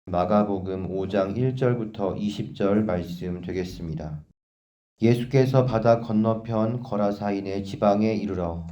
마가복음 5장 1절부터 20절 말씀 되겠습니다. 예수께서 바다 건너편 거라사인의 지방에 이르러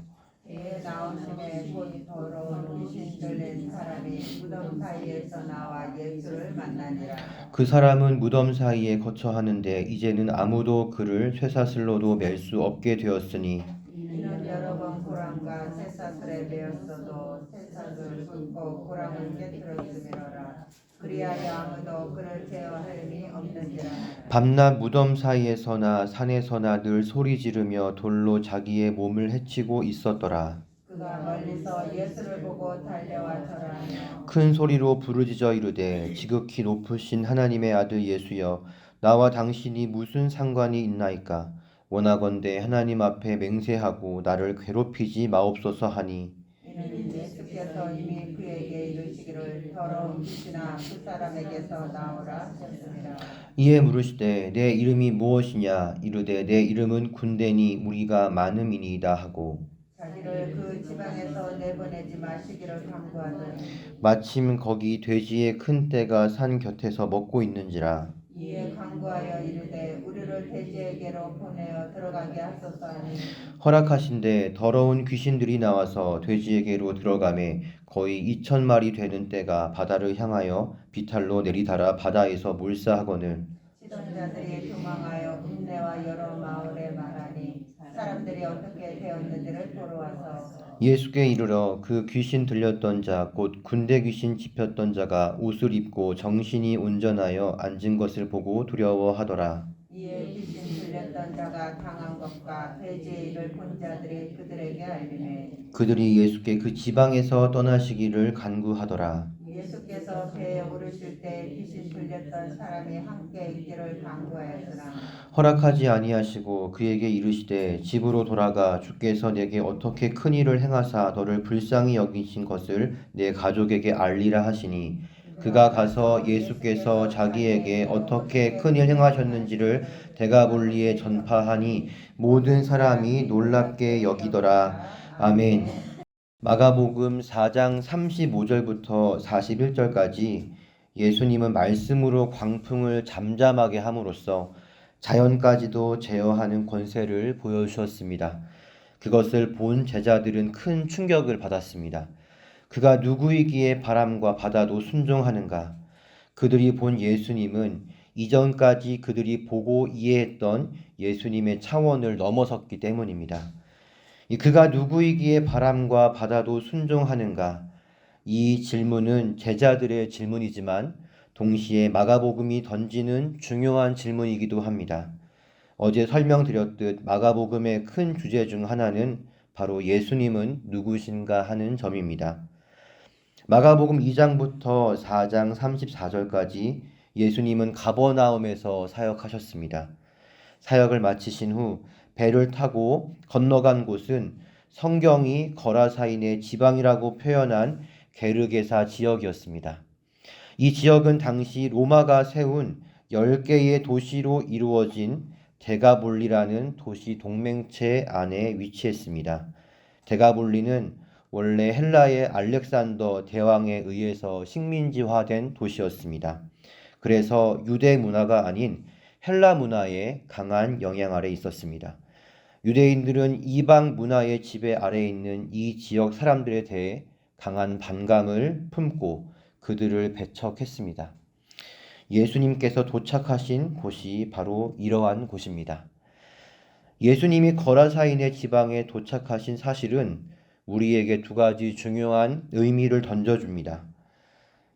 에 나오심에 곧 더러운 귀신 들린 사람이 무덤 사이에서 나와 예수를 만나니라. 그 사람은 무덤 사이에 거처하는데 이제는 아무도 그를 쇠사슬로도 맬 수 없게 되었으니 이는 여러 번 고랑과 쇠사슬에 매었어도 쇠사슬을 끊고 고랑을 깨뜨렸음이로라. 그리하여 아무도 그를 제어할 힘이 없는지라. 밤낮 무덤 사이에서나 산에서나 늘 소리 지르며 돌로 자기의 몸을 해치고 있었더라. 그가 멀리서 예수를 보고 달려와 절하며 큰 소리로 부르짖어 이르되 지극히 높으신 하나님의 아들 예수여 나와 당신이 무슨 상관이 있나이까. 원하건대 하나님 앞에 맹세하고 나를 괴롭히지 마옵소서 하니 이는 예수께서 이미 그에게 이르시기를 더러운 귀신아 그 사람에게서 나오라 하셨습니다. 이에 물으시되 내 이름이 무엇이냐. 이르되 내 이름은 군대니 무리가 많음이니이다 하고 자기를 그 지방에서 내보내지 마시기를 간구하더니 마침 거기 돼지의 큰 떼가 산 곁에서 먹고 있는지라. 이에 간구하여 이르되 우리를 돼지에게로 보내어 들어가게 하소서 하니 허락하신대 더러운 귀신들이 나와서 돼지에게로 들어가매 거의 2,000마리 되는 떼가 바다를 향하여 비탈로 내리달아 바다에서 몰사하거늘 치던 자들이 도망하여 읍내와 여러 마을에 말하니 사람들이 어떻게 되었는지를 보러 와서 예수께 이르러 그 귀신 들렸던 자 곧 군대 귀신 집혔던 자가 옷을 입고 정신이 온전하여 앉은 것을 보고 두려워하더라. 이에 귀신 들렸던 자가 당한 것과 돼지의 일을 본 자들이 그들에게 알리매 그들이 예수께 그 지방에서 떠나시기를 간구하더라. 예수께서 배에 오르실 때 귀신 들렸던 사람이 함께 있기를 간구하였으나 허락하지 아니하시고 그에게 이르시되 집으로 돌아가 주께서 내게 어떻게 큰 일을 행하사 너를 불쌍히 여기신 것을 내 가족에게 알리라 하시니 그가 가서 예수께서 자기에게 어떻게 큰 일 행하셨는지를 데가볼리에 전파하니 모든 사람이 놀랍게 여기더라. 아멘. 마가복음 4장 35절부터 41절까지 예수님은 말씀으로 광풍을 잠잠하게 함으로써 자연까지도 제어하는 권세를 보여주셨습니다. 그것을 본 제자들은 큰 충격을 받았습니다. 그가 누구이기에 바람과 바다도 순종하는가? 그들이 본 예수님은 이전까지 그들이 보고 이해했던 예수님의 차원을 넘어섰기 때문입니다. 그가 누구이기에 바람과 바다도 순종하는가? 이 질문은 제자들의 질문이지만 동시에 마가복음이 던지는 중요한 질문이기도 합니다. 어제 설명드렸듯 마가복음의 큰 주제 중 하나는 바로 예수님은 누구신가 하는 점입니다. 마가복음 2장부터 4장 34절까지 예수님은 가버나움에서 사역하셨습니다. 사역을 마치신 후 배를 타고 건너간 곳은 성경이 거라사인의 지방이라고 표현한 게르게사 지역이었습니다. 이 지역은 당시 로마가 세운 10개의 도시로 이루어진 데가볼리라는 도시 동맹체 안에 위치했습니다. 데가볼리는 원래 헬라의 알렉산더 대왕에 의해서 식민지화된 도시였습니다. 그래서 유대 문화가 아닌 헬라 문화의 강한 영향 아래 있었습니다. 유대인들은 이방 문화의 지배 아래 있는 이 지역 사람들에 대해 강한 반감을 품고 그들을 배척했습니다. 예수님께서 도착하신 곳이 바로 이러한 곳입니다. 예수님이 거라사인의 지방에 도착하신 사실은 우리에게 두 가지 중요한 의미를 던져줍니다.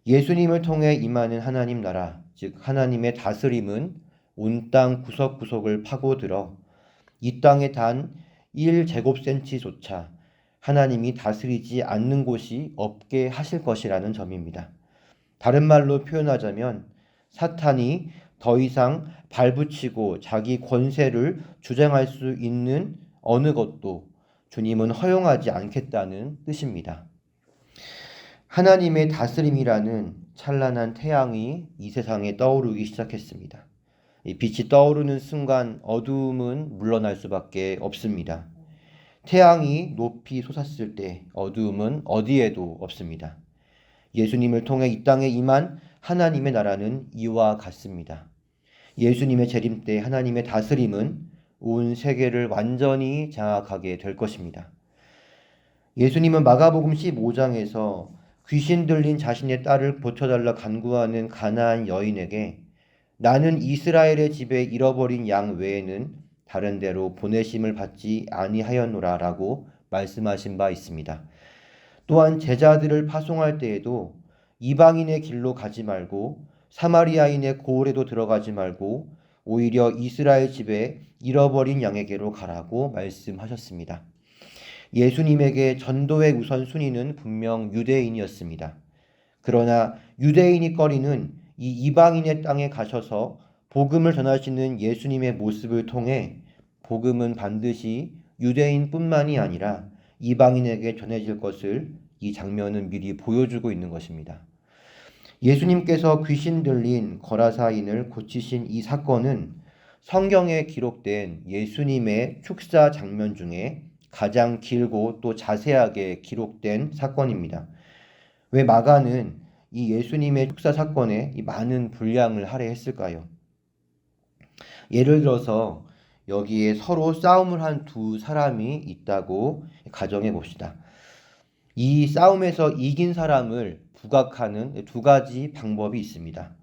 예수님을 통해 임하는 하나님 나라, 즉 하나님의 다스림은 온 땅 구석구석을 파고들어 이 땅에 단 1제곱센치조차 하나님이 다스리지 않는 곳이 없게 하실 것이라는 점입니다. 다른 말로 표현하자면 사탄이 더 이상 발붙이고 자기 권세를 주장할 수 있는 어느 것도 주님은 허용하지 않겠다는 뜻입니다. 하나님의 다스림이라는 찬란한 태양이 이 세상에 떠오르기 시작했습니다. 이 빛이 떠오르는 순간 어두움은 물러날 수밖에 없습니다. 태양이 높이 솟았을 때 어두움은 어디에도 없습니다. 예수님을 통해 이 땅에 임한 하나님의 나라는 이와 같습니다. 예수님의 재림 때 하나님의 다스림은 온 세계를 완전히 장악하게 될 것입니다. 예수님은 마가복음 15장에서 귀신 들린 자신의 딸을 고쳐달라 간구하는 가나안 여인에게 나는 이스라엘의 집에 잃어버린 양 외에는 다른 데로 보내심을 받지 아니하였노라 라고 말씀하신 바 있습니다. 또한 제자들을 파송할 때에도 이방인의 길로 가지 말고 사마리아인의 고을에도 들어가지 말고 오히려 이스라엘 집에 잃어버린 양에게로 가라고 말씀하셨습니다. 예수님에게 전도의 우선순위는 분명 유대인이었습니다. 그러나 유대인이 꺼리는 이 이방인의 땅에 가셔서 복음을 전하시는 예수님의 모습을 통해 복음은 반드시 유대인뿐만이 아니라 이방인에게 전해질 것을 이 장면은 미리 보여주고 있는 것입니다. 예수님께서 귀신 들린 거라사인을 고치신 이 사건은 성경에 기록된 예수님의 축사 장면 중에 가장 길고 또 자세하게 기록된 사건입니다. 왜 마가는 이 예수님의 축사 사건에 이 많은 분량을 할애했을까요? 예를 들어서 여기에 서로 싸움을 한 두 사람이 있다고 가정해 봅시다. 이 싸움에서 이긴 사람을 부각하는 두 가지 방법이 있습니다.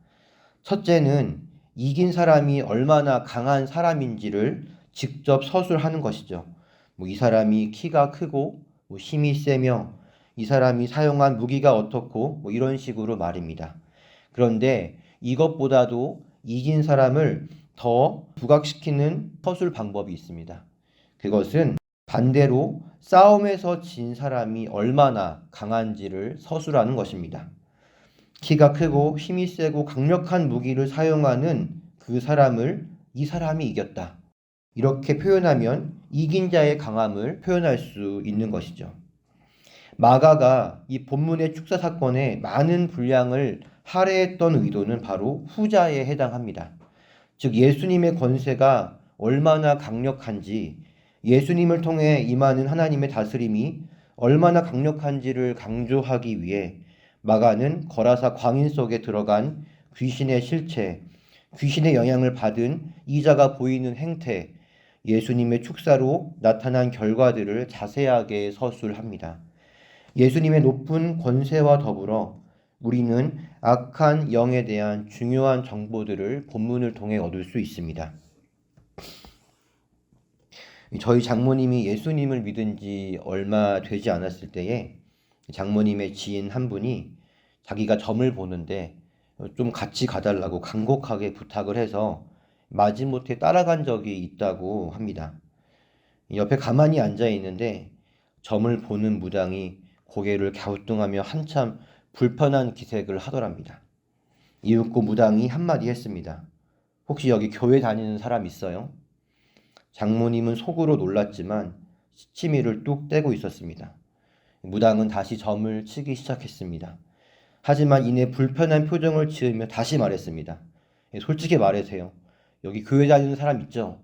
첫째는 이긴 사람이 얼마나 강한 사람인지를 직접 서술하는 것이죠. 이 사람이 키가 크고 힘이 세며 이 사람이 사용한 무기가 어떻고 이런 식으로 말입니다. 그런데 이것보다도 이긴 사람을 더 부각시키는 서술 방법이 있습니다. 그것은 반대로 싸움에서 진 사람이 얼마나 강한지를 서술하는 것입니다. 키가 크고 힘이 세고 강력한 무기를 사용하는 그 사람을 이 사람이 이겼다. 이렇게 표현하면 이긴 자의 강함을 표현할 수 있는 것이죠. 마가가 이 본문의 축사 사건에 많은 분량을 할애했던 의도는 바로 후자에 해당합니다. 즉 예수님의 권세가 얼마나 강력한지, 예수님을 통해 임하는 하나님의 다스림이 얼마나 강력한지를 강조하기 위해 마가는 거라사 광인 속에 들어간 귀신의 실체, 귀신의 영향을 받은 이자가 보이는 행태, 예수님의 축사로 나타난 결과들을 자세하게 서술합니다. 예수님의 높은 권세와 더불어 우리는 악한 영에 대한 중요한 정보들을 본문을 통해 얻을 수 있습니다. 저희 장모님이 예수님을 믿은 지 얼마 되지 않았을 때에 장모님의 지인 한 분이 자기가 점을 보는데 좀 같이 가달라고 간곡하게 부탁을 해서 마지못해 따라간 적이 있다고 합니다. 옆에 가만히 앉아 있는데 점을 보는 무당이 고개를 갸우뚱하며 한참 불편한 기색을 하더랍니다. 이윽고 무당이 한마디 했습니다. 혹시 여기 교회 다니는 사람 있어요? 장모님은 속으로 놀랐지만 시치미를 뚝 떼고 있었습니다. 무당은 다시 점을 치기 시작했습니다. 하지만 이내 불편한 표정을 지으며 다시 말했습니다. 솔직히 말하세요. 여기 교회 다니는 사람 있죠?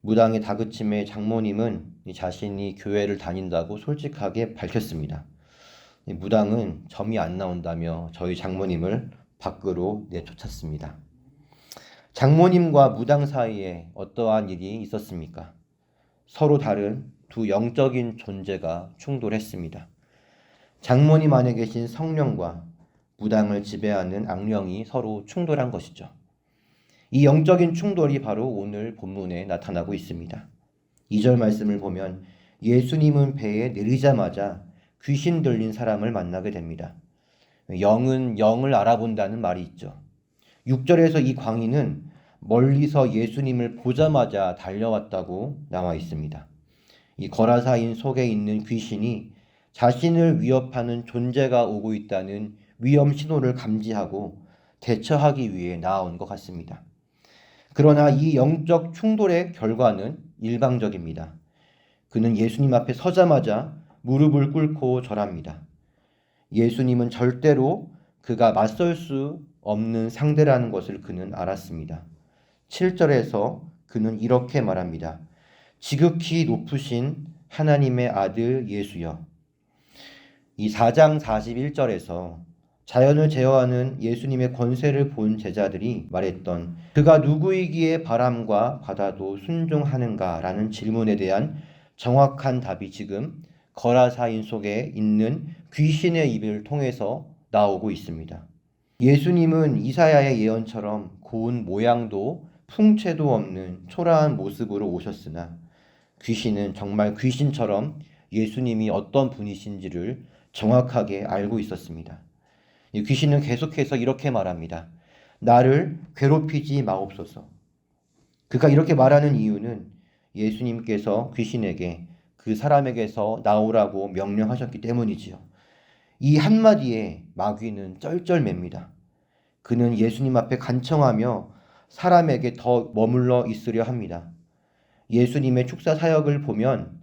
무당의 다그침에 장모님은 자신이 교회를 다닌다고 솔직하게 밝혔습니다. 무당은 점이 안 나온다며 저희 장모님을 밖으로 내쫓았습니다. 장모님과 무당 사이에 어떠한 일이 있었습니까? 서로 다른 두 영적인 존재가 충돌했습니다. 장모님 안에 계신 성령과 무당을 지배하는 악령이 서로 충돌한 것이죠. 이 영적인 충돌이 바로 오늘 본문에 나타나고 있습니다. 2절 말씀을 보면 예수님은 배에 내리자마자 귀신 들린 사람을 만나게 됩니다. 영은 영을 알아본다는 말이 있죠. 6절에서 이 광인은 멀리서 예수님을 보자마자 달려왔다고 나와 있습니다. 이 거라사인 속에 있는 귀신이 자신을 위협하는 존재가 오고 있다는 위험 신호를 감지하고 대처하기 위해 나아온 것 같습니다. 그러나 이 영적 충돌의 결과는 일방적입니다. 그는 예수님 앞에 서자마자 무릎을 꿇고 절합니다. 예수님은 절대로 그가 맞설 수 없는 상대라는 것을 그는 알았습니다. 7절에서 그는 이렇게 말합니다. 지극히 높으신 하나님의 아들 예수여. 이 4장 41절에서 자연을 제어하는 예수님의 권세를 본 제자들이 말했던 그가 누구이기에 바람과 바다도 순종하는가라는 질문에 대한 정확한 답이 지금 거라사인 속에 있는 귀신의 입을 통해서 나오고 있습니다. 예수님은 이사야의 예언처럼 고운 모양도 풍채도 없는 초라한 모습으로 오셨으나 귀신은 정말 귀신처럼 예수님이 어떤 분이신지를 정확하게 알고 있었습니다. 이 귀신은 계속해서 이렇게 말합니다. 나를 괴롭히지 마옵소서. 그가 이렇게 말하는 이유는 예수님께서 귀신에게 그 사람에게서 나오라고 명령하셨기 때문이지요. 이 한마디에 마귀는 쩔쩔맵니다. 그는 예수님 앞에 간청하며 사람에게 더 머물러 있으려 합니다. 예수님의 축사 사역을 보면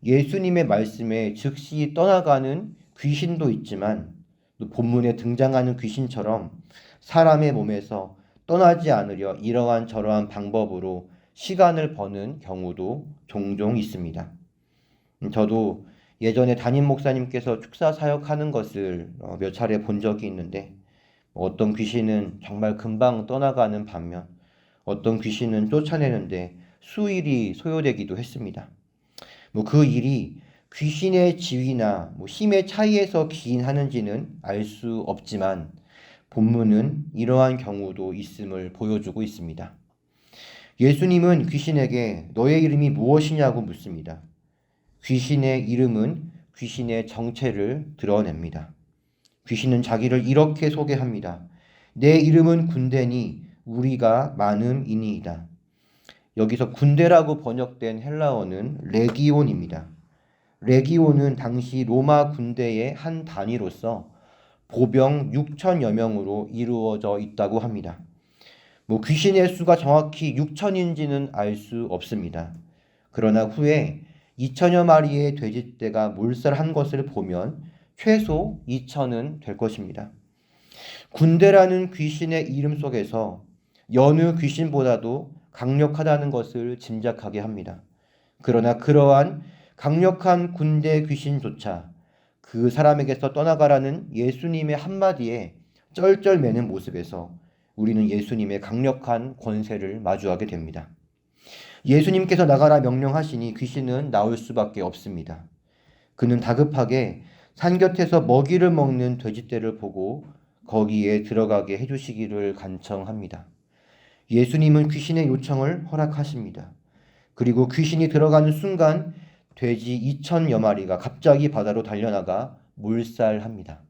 예수님의 말씀에 즉시 떠나가는 귀신도 있지만 본문에 등장하는 귀신처럼 사람의 몸에서 떠나지 않으려 이러한 저러한 방법으로 시간을 버는 경우도 종종 있습니다. 저도 예전에 담임 목사님께서 축사 사역하는 것을 몇 차례 본 적이 있는데 어떤 귀신은 정말 금방 떠나가는 반면 어떤 귀신은 쫓아내는데 수일이 소요되기도 했습니다. 그 일이 귀신의 지위나 힘의 차이에서 기인하는지는 알 수 없지만 본문은 이러한 경우도 있음을 보여주고 있습니다. 예수님은 귀신에게 너의 이름이 무엇이냐고 묻습니다. 귀신의 이름은 귀신의 정체를 드러냅니다. 귀신은 자기를 이렇게 소개합니다. 내 이름은 군대니 우리가 많음이니이다. 여기서 군대라고 번역된 헬라어는 레기온입니다. 레기온은 당시 로마 군대의 한 단위로서 보병 6천여 명으로 이루어져 있다고 합니다. 귀신의 수가 정확히 6천인지는 알 수 없습니다. 그러나 후에 2천여 마리의 돼지떼가 몰살한 것을 보면 최소 2천은 될 것입니다. 군대라는 귀신의 이름 속에서 여느 귀신보다도 강력하다는 것을 짐작하게 합니다. 그러나 그러한 강력한 군대 귀신조차 그 사람에게서 떠나가라는 예수님의 한마디에 쩔쩔매는 모습에서 우리는 예수님의 강력한 권세를 마주하게 됩니다. 예수님께서 나가라 명령하시니 귀신은 나올 수밖에 없습니다. 그는 다급하게 산 곁에서 먹이를 먹는 돼지떼를 보고 거기에 들어가게 해주시기를 간청합니다. 예수님은 귀신의 요청을 허락하십니다. 그리고 귀신이 들어가는 순간 돼지 2천여 마리가 갑자기 바다로 달려나가 몰살합니다.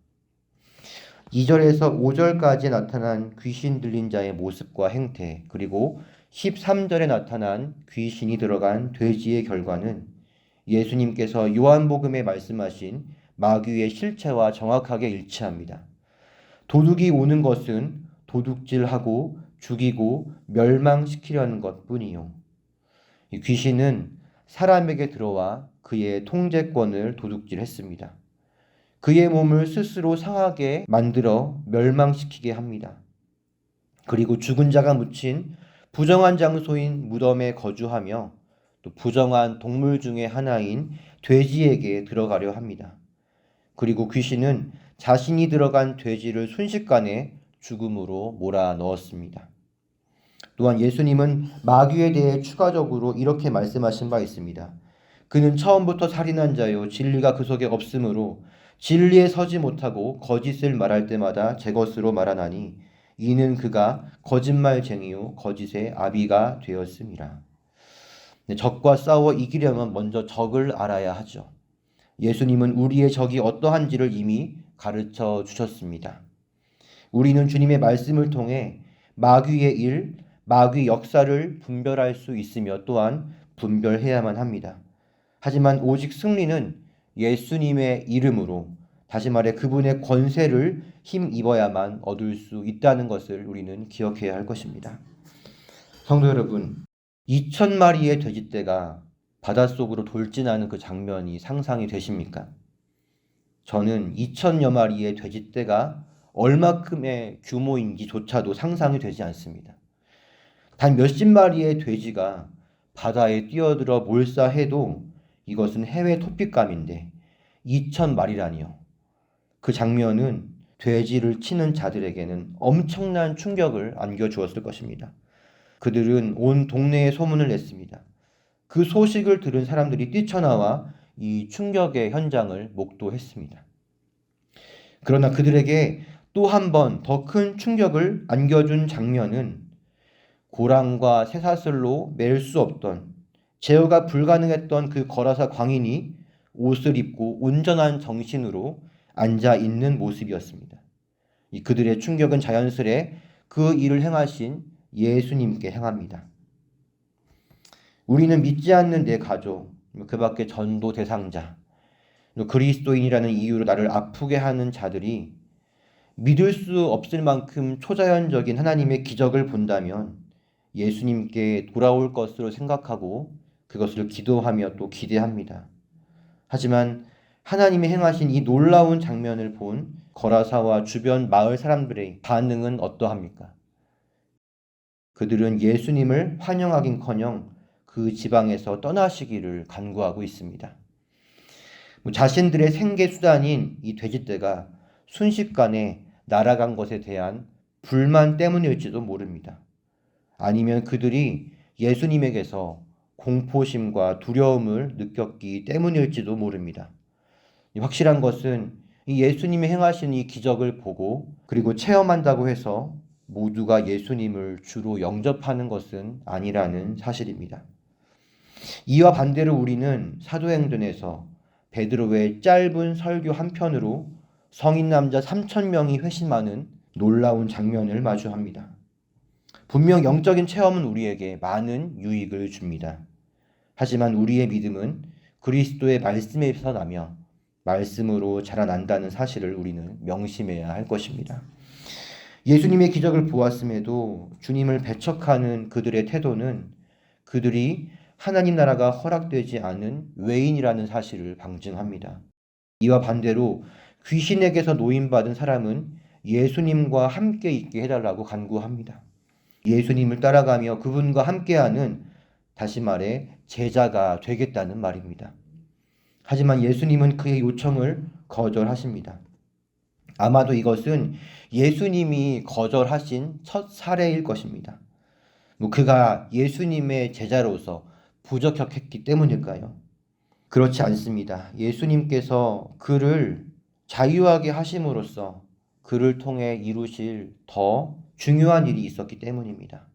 2절에서 5절까지 나타난 귀신 들린 자의 모습과 행태, 그리고 13절에 나타난 귀신이 들어간 돼지의 결과는 예수님께서 요한복음에 말씀하신 마귀의 실체와 정확하게 일치합니다. 도둑이 오는 것은 도둑질하고 죽이고 멸망시키려는 것뿐이요. 이 귀신은 사람에게 들어와 그의 통제권을 도둑질했습니다. 그의 몸을 스스로 상하게 만들어 멸망시키게 합니다. 그리고 죽은 자가 묻힌 부정한 장소인 무덤에 거주하며 또 부정한 동물 중에 하나인 돼지에게 들어가려 합니다. 그리고 귀신은 자신이 들어간 돼지를 순식간에 죽음으로 몰아 넣었습니다. 또한 예수님은 마귀에 대해 추가적으로 이렇게 말씀하신 바 있습니다. 그는 처음부터 살인한 자요 진리가 그 속에 없으므로 진리에 서지 못하고 거짓을 말할 때마다 제 것으로 말하나니 이는 그가 거짓말쟁이요 거짓의 아비가 되었음이라. 적과 싸워 이기려면 먼저 적을 알아야 하죠. 예수님은 우리의 적이 어떠한지를 이미 가르쳐 주셨습니다. 우리는 주님의 말씀을 통해 마귀의 일, 마귀 역사를 분별할 수 있으며 또한 분별해야만 합니다. 하지만 오직 승리는 예수님의 이름으로, 다시 말해 그분의 권세를 힘입어야만 얻을 수 있다는 것을 우리는 기억해야 할 것입니다. 성도 여러분, 2,000마리의 돼지떼가 바닷속으로 돌진하는 그 장면이 상상이 되십니까? 저는 2,000여 마리의 돼지떼가 얼마큼의 규모인지조차도 상상이 되지 않습니다. 단 몇십 마리의 돼지가 바다에 뛰어들어 몰사해도 이것은 해외 토픽감인데 2,000마리라니요. 그 장면은 돼지를 치는 자들에게는 엄청난 충격을 안겨주었을 것입니다. 그들은 온 동네에 소문을 냈습니다. 그 소식을 들은 사람들이 뛰쳐나와 이 충격의 현장을 목도했습니다. 그러나 그들에게 또 한 번 더 큰 충격을 안겨준 장면은 고랑과 쇠사슬로 맬 수 없던, 제어가 불가능했던 그 거라사 광인이 옷을 입고 온전한 정신으로 앉아 있는 모습이었습니다. 그들의 충격은 자연스레 그 일을 행하신 예수님께 향합니다. 우리는 믿지 않는 내 가족, 그 밖에 전도 대상자, 그리스도인이라는 이유로 나를 아프게 하는 자들이 믿을 수 없을 만큼 초자연적인 하나님의 기적을 본다면 예수님께 돌아올 것으로 생각하고 그것을 기도하며 또 기대합니다. 하지만 하나님이 행하신 이 놀라운 장면을 본 거라사와 주변 마을 사람들의 반응은 어떠합니까? 그들은 예수님을 환영하긴커녕 그 지방에서 떠나시기를 간구하고 있습니다. 자신들의 생계 수단인 이 돼지떼가 순식간에 날아간 것에 대한 불만 때문일지도 모릅니다. 아니면 그들이 예수님에게서 공포심과 두려움을 느꼈기 때문일지도 모릅니다. 확실한 것은 이 예수님이 행하신 이 기적을 보고 그리고 체험한다고 해서 모두가 예수님을 주로 영접하는 것은 아니라는 사실입니다. 이와 반대로 우리는 사도행전에서 베드로의 짧은 설교 한 편으로 성인 남자 3,000명이 회심하는 놀라운 장면을 마주합니다. 분명 영적인 체험은 우리에게 많은 유익을 줍니다. 하지만 우리의 믿음은 그리스도의 말씀에서 나며 말씀으로 자라난다는 사실을 우리는 명심해야 할 것입니다. 예수님의 기적을 보았음에도 주님을 배척하는 그들의 태도는 그들이 하나님 나라가 허락되지 않은 외인이라는 사실을 방증합니다. 이와 반대로 귀신에게서 노임받은 사람은 예수님과 함께 있게 해달라고 간구합니다. 예수님을 따라가며 그분과 함께하는, 다시 말해 제자가 되겠다는 말입니다. 하지만 예수님은 그의 요청을 거절하십니다. 아마도 이것은 예수님이 거절하신 첫 사례일 것입니다. 그가 예수님의 제자로서 부적격했기 때문일까요? 그렇지 않습니다. 예수님께서 그를 자유하게 하심으로써 그를 통해 이루실 더 중요한 일이 있었기 때문입니다.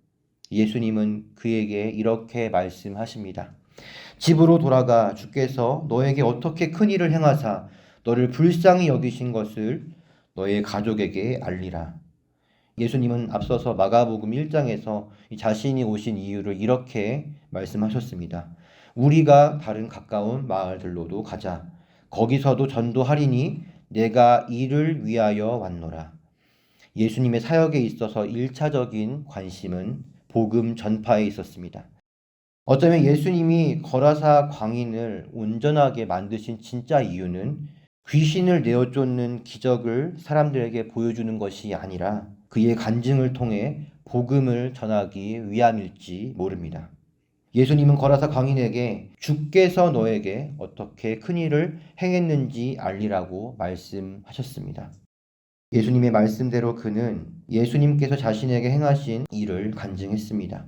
예수님은 그에게 이렇게 말씀하십니다. 집으로 돌아가 주께서 너에게 어떻게 큰 일을 행하사 너를 불쌍히 여기신 것을 너의 가족에게 알리라. 예수님은 앞서서 마가복음 1장에서 자신이 오신 이유를 이렇게 말씀하셨습니다. 우리가 다른 가까운 마을들로도 가자. 거기서도 전도하리니 내가 이를 위하여 왔노라. 예수님의 사역에 있어서 1차적인 관심은 복음 전파에 있었습니다. 어쩌면 예수님이 거라사 광인을 온전하게 만드신 진짜 이유는 귀신을 내어 쫓는 기적을 사람들에게 보여주는 것이 아니라 그의 간증을 통해 복음을 전하기 위함일지 모릅니다. 예수님은 거라사 광인에게 주께서 너에게 어떻게 큰 일을 행했는지 알리라고 말씀하셨습니다. 예수님의 말씀대로 그는 예수님께서 자신에게 행하신 일을 간증했습니다.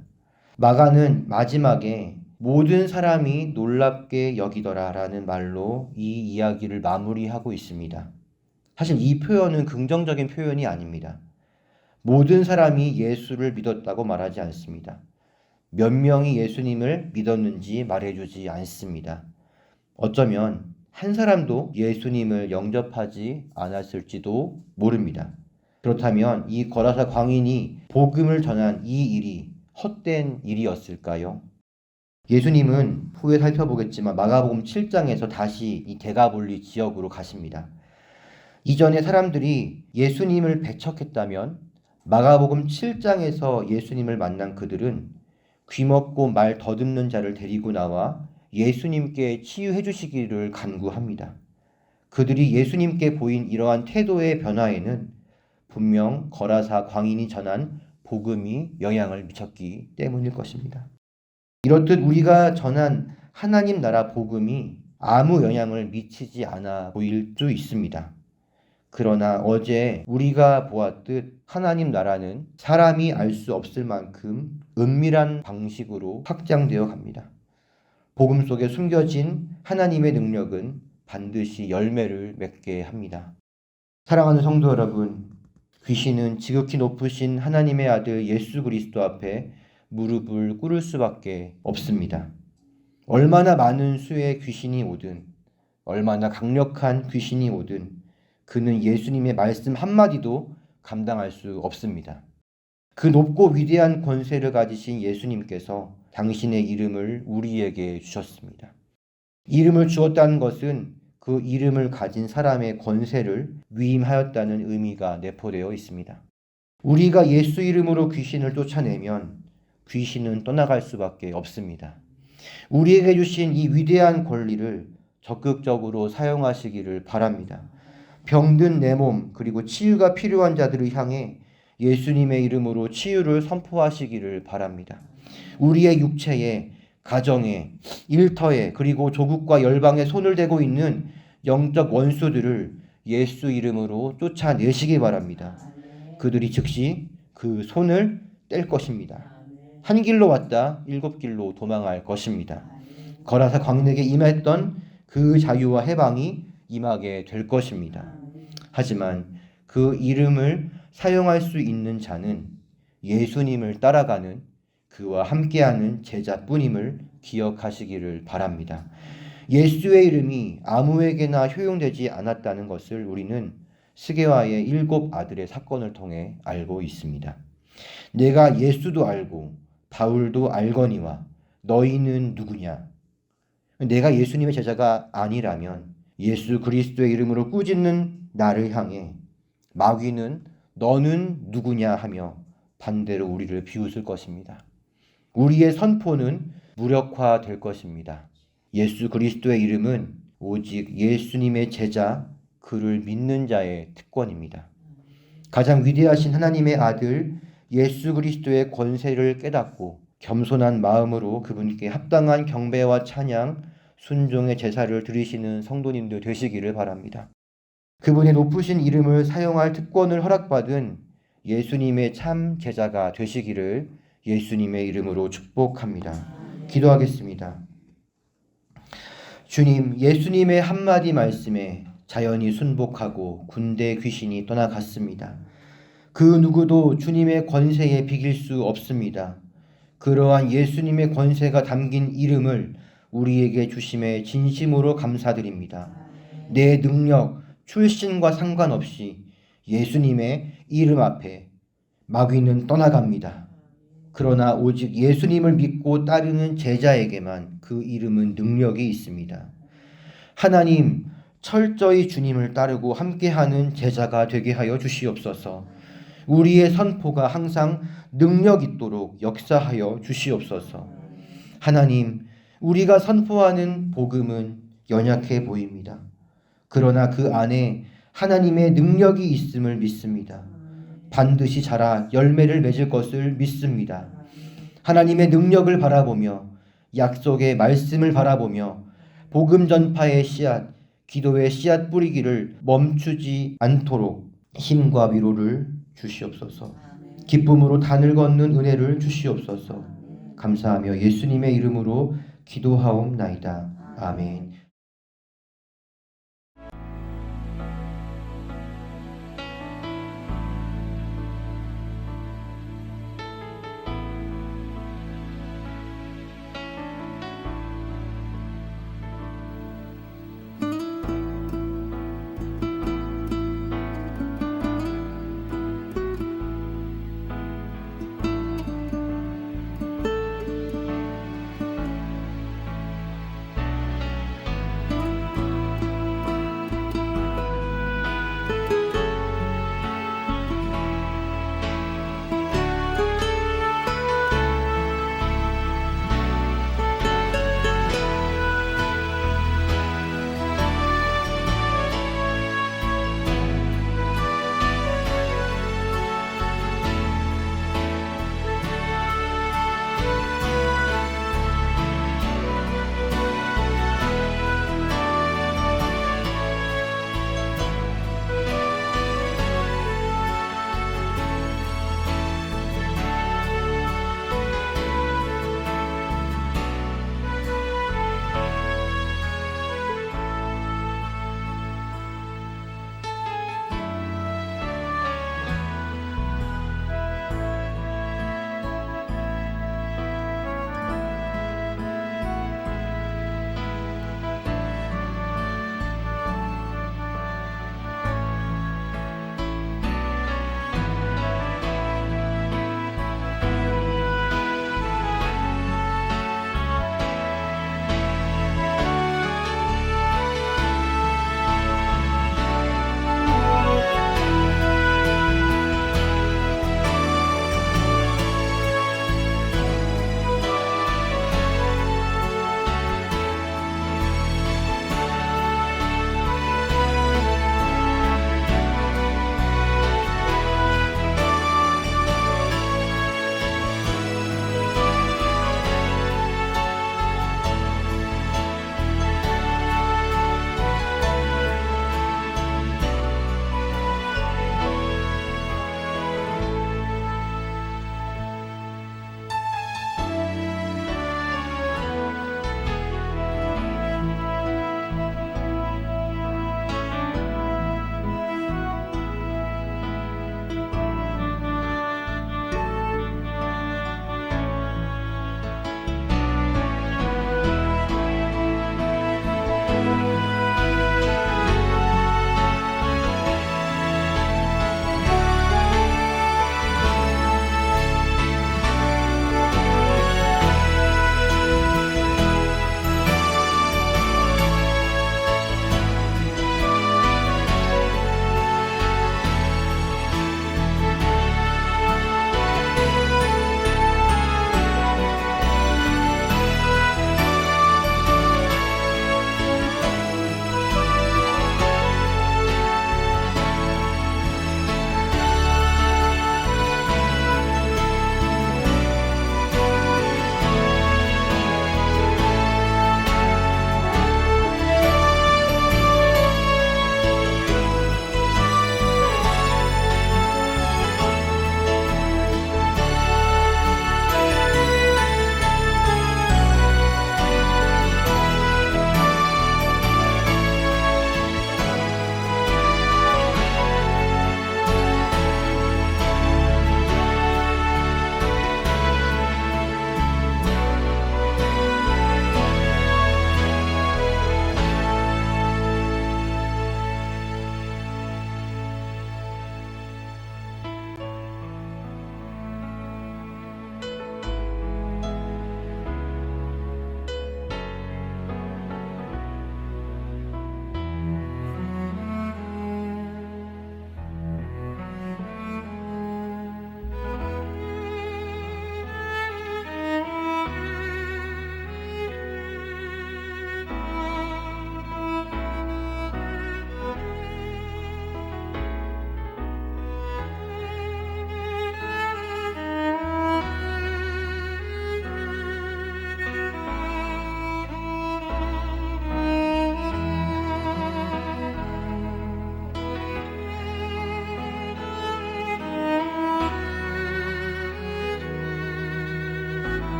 마가는 마지막에 모든 사람이 놀랍게 여기더라 라는 말로 이 이야기를 마무리하고 있습니다. 사실 이 표현은 긍정적인 표현이 아닙니다. 모든 사람이 예수를 믿었다고 말하지 않습니다. 몇 명이 예수님을 믿었는지 말해주지 않습니다. 어쩌면 한 사람도 예수님을 영접하지 않았을지도 모릅니다. 그렇다면 이 거라사 광인이 복음을 전한 이 일이 헛된 일이었을까요? 예수님은 후에 살펴보겠지만 마가복음 7장에서 다시 이 데가볼리 지역으로 가십니다. 이전에 사람들이 예수님을 배척했다면 마가복음 7장에서 예수님을 만난 그들은 귀먹고 말 더듬는 자를 데리고 나와 예수님께 치유해 주시기를 간구합니다. 그들이 예수님께 보인 이러한 태도의 변화에는 분명 거라사 광인이 전한 복음이 영향을 미쳤기 때문일 것입니다. 이렇듯 우리가 전한 하나님 나라 복음이 아무 영향을 미치지 않아 보일 수 있습니다. 그러나 어제 우리가 보았듯 하나님 나라는 사람이 알 수 없을 만큼 은밀한 방식으로 확장되어 갑니다. 복음 속에 숨겨진 하나님의 능력은 반드시 열매를 맺게 합니다. 사랑하는 성도 여러분, 귀신은 지극히 높으신 하나님의 아들 예수 그리스도 앞에 무릎을 꿇을 수밖에 없습니다. 얼마나 많은 수의 귀신이 오든, 얼마나 강력한 귀신이 오든 그는 예수님의 말씀 한마디도 감당할 수 없습니다. 그 높고 위대한 권세를 가지신 예수님께서 당신의 이름을 우리에게 주셨습니다. 이름을 주었다는 것은 그 이름을 가진 사람의 권세를 위임하였다는 의미가 내포되어 있습니다. 우리가 예수 이름으로 귀신을 쫓아내면 귀신은 떠나갈 수밖에 없습니다. 우리에게 주신 이 위대한 권리를 적극적으로 사용하시기를 바랍니다. 병든 내 몸 그리고 치유가 필요한 자들을 향해 예수님의 이름으로 치유를 선포하시기를 바랍니다. 우리의 육체에, 가정에, 일터에 그리고 조국과 열방에 손을 대고 있는 영적 원수들을 예수 이름으로 쫓아내시기 바랍니다. 그들이 즉시 그 손을 뗄 것입니다. 한 길로 왔다 7길로 도망할 것입니다. 거라사 광내게 임했던 그 자유와 해방이 임하게 될 것입니다. 하지만 그 이름을 사용할 수 있는 자는 예수님을 따라가는 그와 함께하는 제자뿐임을 기억하시기를 바랍니다. 예수의 이름이 아무에게나 효용되지 않았다는 것을 우리는 스게와의 7 아들의 사건을 통해 알고 있습니다. 내가 예수도 알고 바울도 알거니와 너희는 누구냐? 내가 예수님의 제자가 아니라면 예수 그리스도의 이름으로 꾸짖는 나를 향해 마귀는 너는 누구냐 하며 반대로 우리를 비웃을 것입니다. 우리의 선포는 무력화될 것입니다. 예수 그리스도의 이름은 오직 예수님의 제자, 그를 믿는 자의 특권입니다. 가장 위대하신 하나님의 아들 예수 그리스도의 권세를 깨닫고 겸손한 마음으로 그분께 합당한 경배와 찬양, 순종의 제사를 드리시는 성도님들 되시기를 바랍니다. 그분의 높으신 이름을 사용할 특권을 허락받은 예수님의 참 제자가 되시기를 예수님의 이름으로 축복합니다. 기도하겠습니다. 주님, 예수님의 한마디 말씀에 자연이 순복하고 군대 귀신이 떠나갔습니다. 그 누구도 주님의 권세에 비길 수 없습니다. 그러한 예수님의 권세가 담긴 이름을 우리에게 주심에 진심으로 감사드립니다. 내 능력, 출신과 상관없이 예수님의 이름 앞에 마귀는 떠나갑니다. 그러나 오직 예수님을 믿고 따르는 제자에게만 그 이름은 능력이 있습니다. 하나님, 철저히 주님을 따르고 함께하는 제자가 되게 하여 주시옵소서. 우리의 선포가 항상 능력 있도록 역사하여 주시옵소서. 하나님, 우리가 선포하는 복음은 연약해 보입니다. 그러나 그 안에 하나님의 능력이 있음을 믿습니다. 반드시 자라 열매를 맺을 것을 믿습니다. 하나님의 능력을 바라보며 약속의 말씀을 바라보며 복음 전파의 씨앗, 기도의 씨앗 뿌리기를 멈추지 않도록 힘과 위로를 주시옵소서. 기쁨으로 단을 걷는 은혜를 주시옵소서. 감사하며 예수님의 이름으로 기도하옵나이다. 아멘.